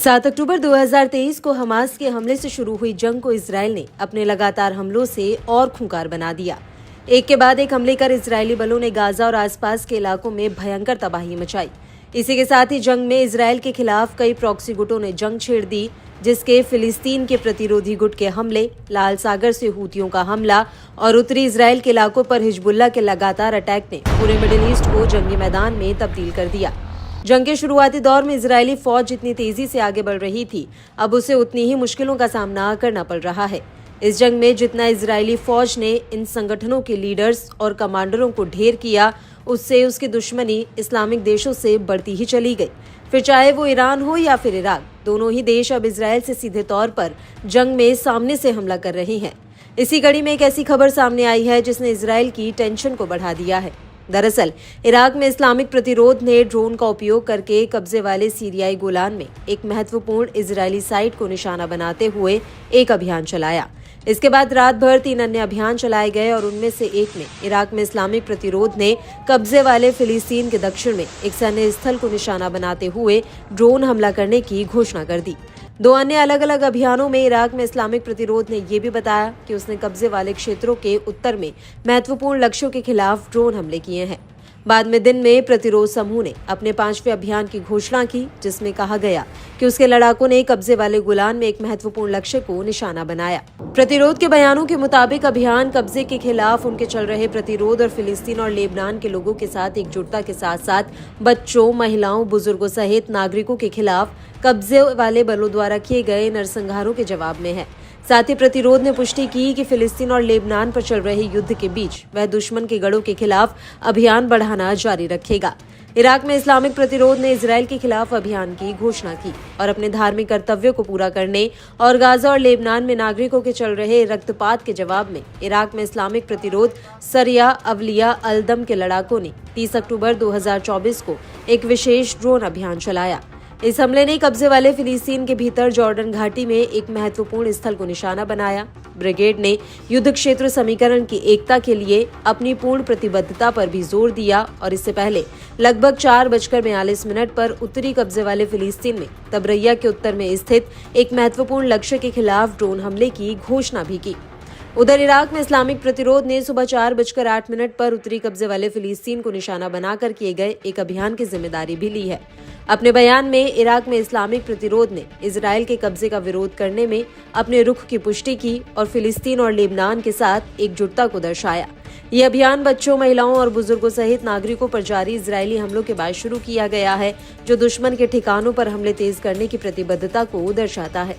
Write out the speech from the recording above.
7 अक्टूबर 2023 को हमास के हमले से शुरू हुई जंग को इजरायल ने अपने लगातार हमलों से और खूंखार बना दिया। एक के बाद एक हमले कर इजरायली बलों ने गाजा और आसपास के इलाकों में भयंकर तबाही मचाई। इसी के साथ ही जंग में इजरायल के खिलाफ कई प्रॉक्सी गुटों ने जंग छेड़ दी, जिसके फिलिस्तीन के प्रतिरोधी गुट के हमले, लाल सागर से हूतियों का हमला और उत्तरी इजरायल के इलाकों पर हिजबुल्लाह के लगातार अटैक ने पूरे मिडिल ईस्ट को जंगी मैदान में तब्दील कर दिया। जंग के शुरुआती दौर में इजरायली फौज जितनी तेजी से आगे बढ़ रही थी, अब उसे उतनी ही मुश्किलों का सामना करना पड़ रहा है। इस जंग में जितना इजरायली फौज ने इन संगठनों के लीडर्स और कमांडरों को ढेर किया, उससे उसकी दुश्मनी इस्लामिक देशों से बढ़ती ही चली गई। फिर चाहे वो ईरान हो या फिर इराक, दोनों ही देश अब इजरायल से सीधे तौर पर जंग में सामने से हमला कर रहे हैं। इसी कड़ी में एक ऐसी खबर सामने आई है जिसने इजरायल की टेंशन को बढ़ा दिया है। दरअसल इराक में इस्लामिक प्रतिरोध ने ड्रोन का उपयोग करके कब्जे वाले सीरियाई गोलान में एक महत्वपूर्ण इजरायली साइट को निशाना बनाते हुए एक अभियान चलाया। इसके बाद रात भर 3 अन्य अभियान चलाए गए और उनमें से एक में इराक में इस्लामिक प्रतिरोध ने कब्जे वाले फिलिस्तीन के दक्षिण में एक सैन्य स्थल को निशाना बनाते हुए ड्रोन हमला करने की घोषणा कर दी। 2 अन्य अलग अलग अभियानों में इराक में इस्लामिक प्रतिरोध ने यह भी बताया कि उसने कब्जे वाले क्षेत्रों के उत्तर में महत्वपूर्ण लक्ष्यों के खिलाफ ड्रोन हमले किए हैं। बाद में दिन में प्रतिरोध समूह ने अपने 5वें अभियान की घोषणा की, जिसमें कहा गया कि उसके लड़ाकों ने कब्जे वाले गोलान में एक महत्वपूर्ण लक्ष्य को निशाना बनाया। प्रतिरोध के बयानों के मुताबिक अभियान कब्जे के खिलाफ उनके चल रहे प्रतिरोध और फिलिस्तीन और लेबनान के लोगों के साथ एकजुटता के साथ साथ बच्चों, महिलाओं, बुजुर्गों सहित नागरिकों के खिलाफ कब्जे वाले बलों द्वारा किए गए नरसंहारों के जवाब में है। साथ ही प्रतिरोध ने पुष्टि की कि फिलिस्तीन और लेबनान पर चल रहे युद्ध के बीच वह दुश्मन के गढ़ों के खिलाफ अभियान बढ़ाना जारी रखेगा। इराक में इस्लामिक प्रतिरोध ने इजरायल के खिलाफ अभियान की घोषणा की और अपने धार्मिक कर्तव्यों को पूरा करने और गाजा और लेबनान में नागरिकों के चल रहे रक्तपात के जवाब में इराक में इस्लामिक प्रतिरोध सरिया अवलिया अल-दम के लड़ाकों ने 30 अक्टूबर 2024 को एक विशेष ड्रोन अभियान चलाया। इस हमले ने कब्जे वाले फिलिस्तीन के भीतर जॉर्डन घाटी में एक महत्वपूर्ण स्थल को निशाना बनाया। ब्रिगेड ने युद्ध क्षेत्र समीकरण की एकता के लिए अपनी पूर्ण प्रतिबद्धता पर भी जोर दिया और इससे पहले लगभग 4:42 पर उत्तरी कब्जे वाले फिलिस्तीन में तबरैया के उत्तर में स्थित एक महत्वपूर्ण लक्ष्य के खिलाफ ड्रोन हमले की घोषणा भी की। उधर इराक में इस्लामिक प्रतिरोध ने सुबह 4:08 पर उत्तरी कब्जे वाले फिलिस्तीन को निशाना बनाकर किए गए एक अभियान की जिम्मेदारी भी ली है। अपने बयान में इराक में इस्लामिक प्रतिरोध ने इजरायल के कब्जे का विरोध करने में अपने रुख की पुष्टि की और फिलिस्तीन और लेबनान के साथ एकजुटता को दर्शाया। ये अभियान बच्चों, महिलाओं और बुजुर्गों सहित नागरिकों पर जारी इजरायली हमलों के बाद शुरू किया गया है, जो दुश्मन के ठिकानों पर हमले तेज करने की प्रतिबद्धता को दर्शाता है।